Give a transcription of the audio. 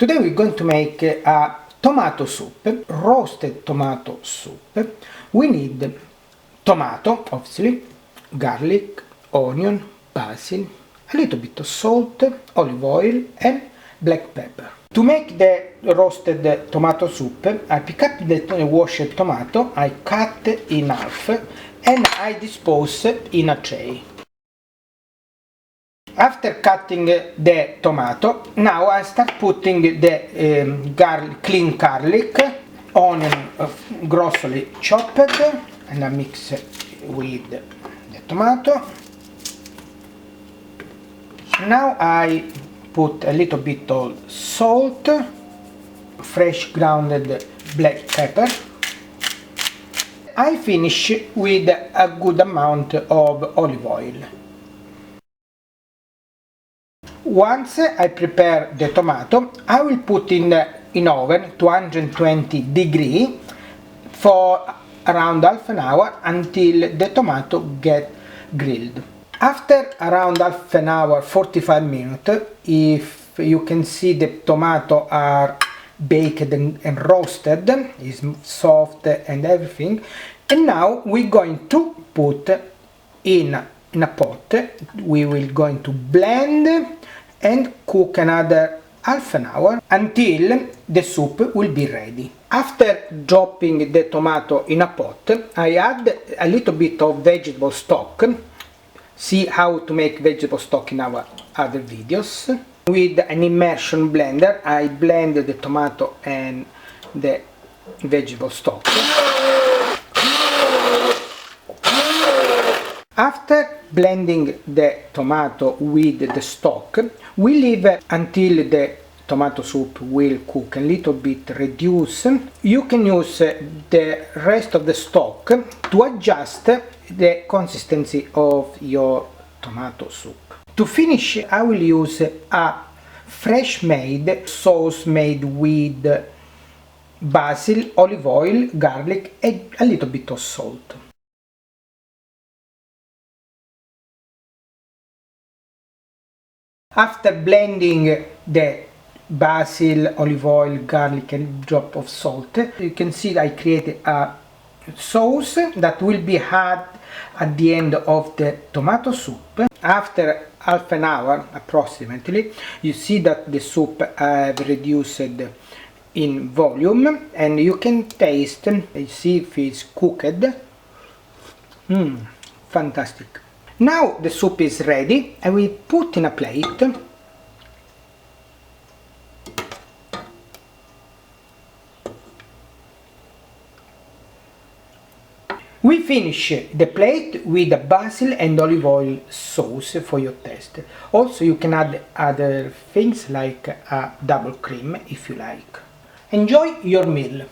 Today we're going to make a tomato soup, roasted tomato soup. We need tomato, obviously, garlic, onion, basil, a little bit of salt, olive oil and black pepper. To make the roasted tomato soup, I pick up the washed tomato, I cut in half and I dispose in a tray. After cutting the tomato, now I start putting the clean garlic, onion grossly chopped, and I mix it with the tomato. Now I put a little bit of salt, fresh grounded black pepper. I finish with a good amount of olive oil. Once I prepare the tomato, I will put in oven 220 degrees for around half an hour until the tomato get grilled. After around half an hour, 45 minutes, if you can see the tomato are baked and roasted, is soft and everything, and now we're going to put in a pot. We will going to blend and cook another half an hour until the soup will be ready. After dropping the tomato in a pot, I add a little bit of vegetable stock. See how to make vegetable stock in our other videos. With an immersion blender, I blend the tomato and the vegetable stock. After blending the tomato with the stock, we leave until the tomato soup will cook a little bit reduce. You can use the rest of the stock to adjust the consistency of your tomato soup. To finish, I will use a fresh made sauce made with basil, olive oil, garlic and a little bit of salt. After blending the basil, olive oil, garlic and a drop of salt, you can see I created a sauce that will be added at the end of the tomato soup. After half an hour approximately, you see that the soup have reduced in volume and you can taste, you see if it's cooked. Fantastic. Now the soup is ready and we put in a plate. We finish the plate with a basil and olive oil sauce for your taste. Also you can add other things like a double cream if you like. Enjoy your meal!